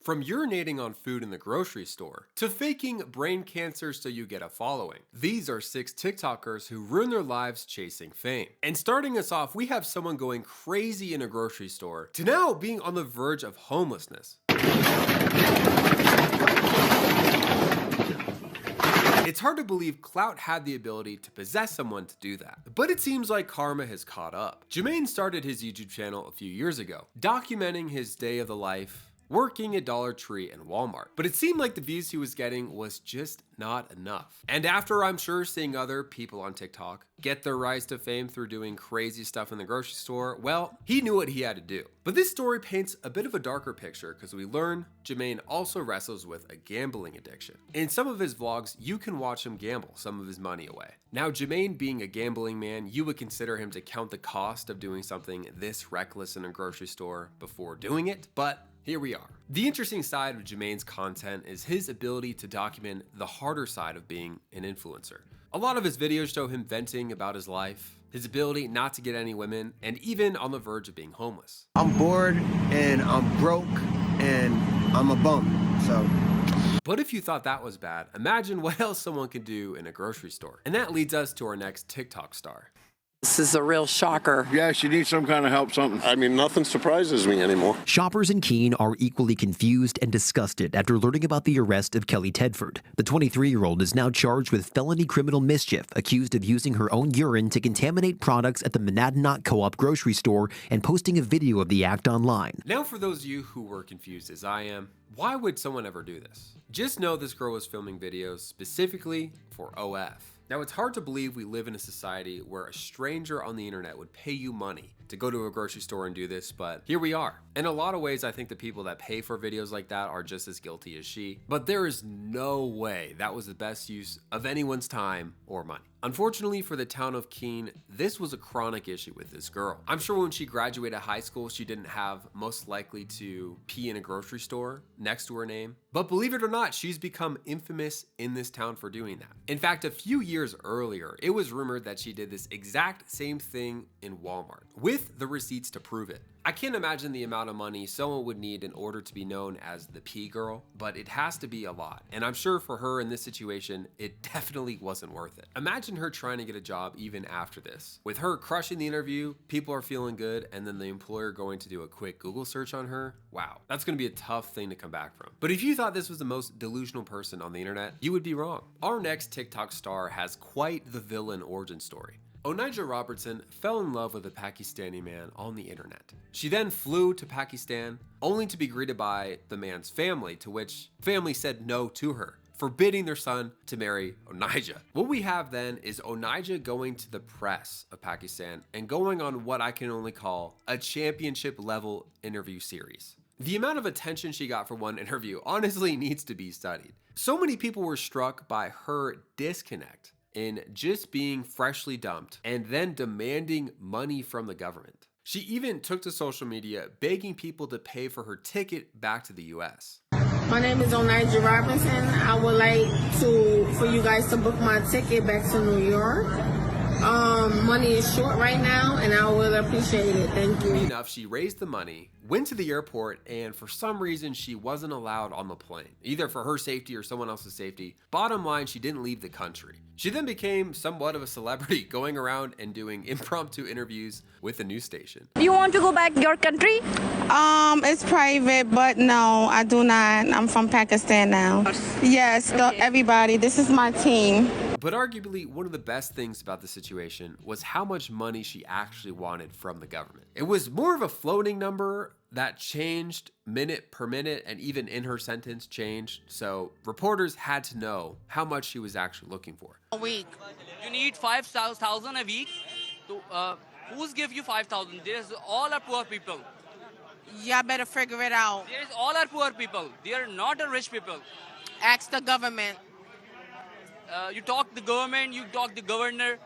From urinating on food in the grocery store to faking brain cancer so you get a following. These are 6 TikTokers who ruin their lives chasing fame. And starting us off, we have someone going crazy in a grocery store to now being on the verge of homelessness. It's hard to believe clout had the ability to possess someone to do that, but it seems like karma has caught up. Jumane started his YouTube channel a few years ago, documenting his day of the life working at Dollar Tree and Walmart. But it seemed like the views he was getting was just not enough. And after, I'm sure, seeing other people on TikTok get their rise to fame through doing crazy stuff in the grocery store, well, he knew what he had to do. But this story paints a bit of a darker picture because we learn Jumane also wrestles with a gambling addiction. In some of his vlogs, you can watch him gamble some of his money away. Now, Jumane being a gambling man, you would consider him to count the cost of doing something this reckless in a grocery store before doing it, but here we are. The interesting side of Jumane's content is his ability to document the harder side of being an influencer. A lot of his videos show him venting about his life, his ability not to get any women, and even on the verge of being homeless. I'm bored and I'm broke and I'm a bum, so. But if you thought that was bad, imagine what else someone could do in a grocery store. And that leads us to our next TikTok star. This is a real shocker. Yeah, she needs some kind of help, something. I mean, nothing surprises me anymore. Shoppers in Keene are equally confused and disgusted after learning about the arrest of Kelly Tedford. The 23-year-old is now charged with felony criminal mischief, accused of using her own urine to contaminate products at the Monadnock Co-op grocery store and posting a video of the act online. Now, for those of you who were confused as I am, why would someone ever do this? Just know this girl was filming videos specifically for OF. Now, it's hard to believe we live in a society where a stranger on the internet would pay you money to go to a grocery store and do this, but here we are. In a lot of ways, I think the people that pay for videos like that are just as guilty as she, but there is no way that was the best use of anyone's time or money. Unfortunately for the town of Keene, this was a chronic issue with this girl. I'm sure when she graduated high school, she didn't have most likely to pee in a grocery store next to her name. But believe it or not, she's become infamous in this town for doing that. In fact, a few years earlier, it was rumored that she did this exact same thing in Walmart, with the receipts to prove it. I can't imagine the amount of money someone would need in order to be known as the pee girl, but it has to be a lot. And I'm sure for her in this situation, it definitely wasn't worth it. Imagine her trying to get a job even after this. With her crushing the interview, people are feeling good, and then the employer going to do a quick Google search on her. Wow, that's gonna be a tough thing to come back from. But if you thought this was the most delusional person on the internet, you would be wrong. Our next TikTok star has quite the villain origin story. Onijah Robinson fell in love with a Pakistani man on the internet. She then flew to Pakistan, only to be greeted by the man's family, to which family said no to her, forbidding their son to marry Onijah. What we have then is Onijah going to the press of Pakistan and going on what I can only call a championship level interview series. The amount of attention she got for one interview honestly needs to be studied. So many people were struck by her disconnect in just being freshly dumped and then demanding money from the government. She even took to social media begging people to pay for her ticket back to the US. My name is Onijah Robinson. I would like for you guys to book my ticket back to New York. Money is short right now and I would appreciate it. Thank you. Enough, she raised the money, went to the airport, and for some reason she wasn't allowed on the plane, either for her safety or someone else's safety. Bottom line, she didn't leave the country. She then became somewhat of a celebrity, going around and doing impromptu interviews with the news station. You want to go back your country? It's private, but no, I do not. I'm from Pakistan now. Yes, everybody, this is my team. But arguably, one of the best things about the situation was how much money she actually wanted from the government. It was more of a floating number that changed minute per minute, and even in her sentence changed. So reporters had to know how much she was actually looking for. A week. You need 5,000 a week. Who's give you 5,000? There's all are poor people. Y'all better figure it out. There's all are poor people. They are not the rich people. Ask the government. You talk the government, you talk the governor.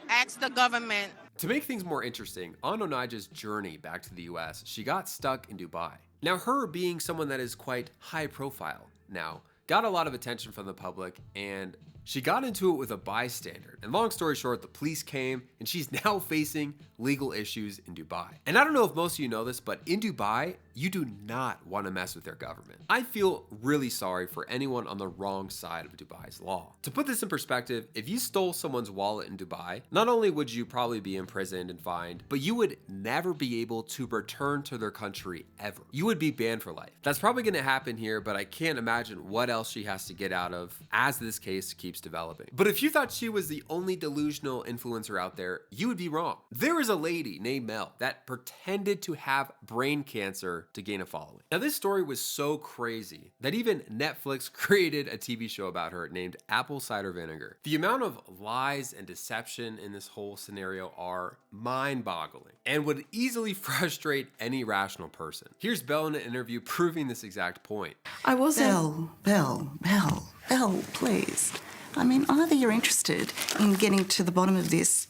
Ask the government. To make things more interesting, on Onijah's journey back to the US, she got stuck in Dubai. Now, her being someone that is quite high profile now, got a lot of attention from the public, and She got into it with a bystander, and long story short, the police came and she's now facing legal issues in Dubai. And I don't know if most of you know this, but in Dubai, you do not want to mess with their government. I feel really sorry for anyone on the wrong side of Dubai's law. To put this in perspective, if you stole someone's wallet in Dubai, not only would you probably be imprisoned and fined, but you would never be able to return to their country ever. You would be banned for life. That's probably going to happen here, but I can't imagine what else she has to get out of as this case keeps developing. But if you thought she was the only delusional influencer out there, you would be wrong. There is a lady named Mel that pretended to have brain cancer to gain a following. Now, this story was so crazy that even Netflix created a TV show about her named Apple Cider Vinegar. The amount of lies and deception in this whole scenario are mind-boggling and would easily frustrate any rational person. Here's Belle in an interview proving this exact point. I wasn't... Belle, please. I mean, either you're interested in getting to the bottom of this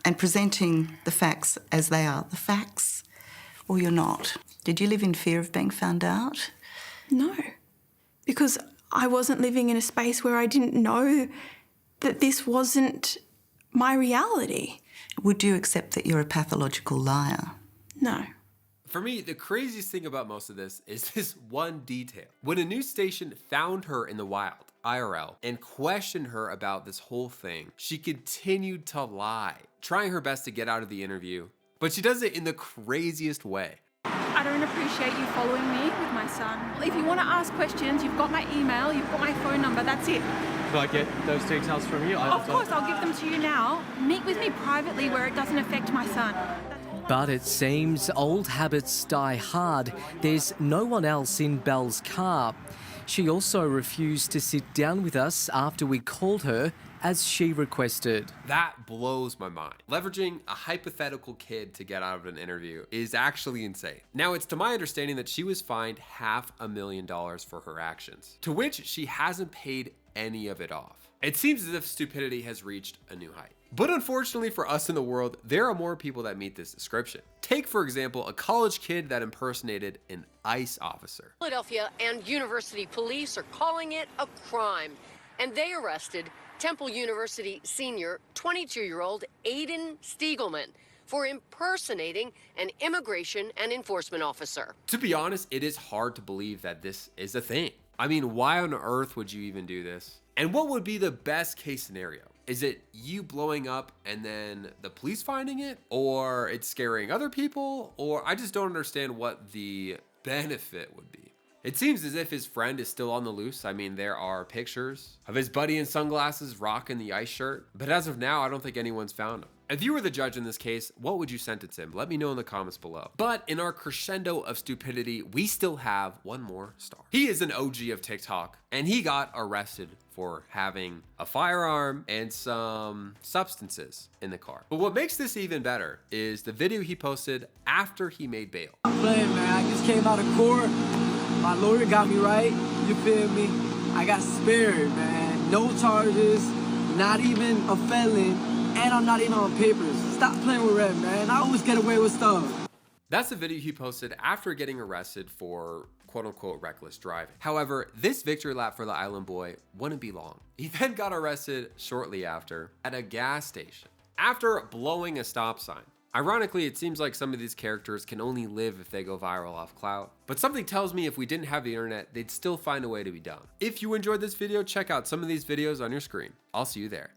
and presenting the facts as they are, the facts, or you're not. Did you live in fear of being found out? No, because I wasn't living in a space where I didn't know that this wasn't my reality. Would you accept that you're a pathological liar? No. For me, the craziest thing about most of this is this one detail. When a news station found her in the wild, IRL, and questioned her about this whole thing, she continued to lie, trying her best to get out of the interview, but she does it in the craziest way. I don't appreciate you following me with my son. If you want to ask questions, you've got my email, you've got my phone number, that's it. Could I get those details from you? Of course, I'll give them to you now. Meet with me privately where it doesn't affect my son. But it seems old habits die hard. There's no one else in Belle's car. She also refused to sit down with us after we called her, as she requested. That blows my mind. Leveraging a hypothetical kid to get out of an interview is actually insane. Now, it's to my understanding that she was fined $500,000 for her actions, to which she hasn't paid any of it off. It seems as if stupidity has reached a new height. But unfortunately for us in the world, there are more people that meet this description. Take, for example, a college kid that impersonated an ICE officer. Philadelphia and university police are calling it a crime, and they arrested Temple University senior 22-year-old Aiden Stiegelman for impersonating an immigration and enforcement officer. To be honest, it is hard to believe that this is a thing. I mean, why on earth would you even do this? And what would be the best case scenario? Is it you blowing up and then the police finding it? Or it's scaring other people? Or I just don't understand what the benefit would be. It seems as if his friend is still on the loose. I mean, there are pictures of his buddy in sunglasses rocking the ICE shirt. But as of now, I don't think anyone's found him. If you were the judge in this case, what would you sentence him? Let me know in the comments below. But in our crescendo of stupidity, we still have one more star. He is an OG of TikTok, and he got arrested for having a firearm and some substances in the car. But what makes this even better is the video he posted after he made bail. I'm playing, man. I just came out of court. My lawyer got me right. You feel me? I got spared, man. No charges, not even a felon. And I'm not even on papers. Stop playing with red, man. I always get away with stuff. That's the video he posted after getting arrested for quote-unquote reckless driving. However, this victory lap for the island boy wouldn't be long. He then got arrested shortly after at a gas station after blowing a stop sign. Ironically, it seems like some of these characters can only live if they go viral off clout, but something tells me if we didn't have the internet, they'd still find a way to be dumb. If you enjoyed this video, check out some of these videos on your screen. I'll see you there.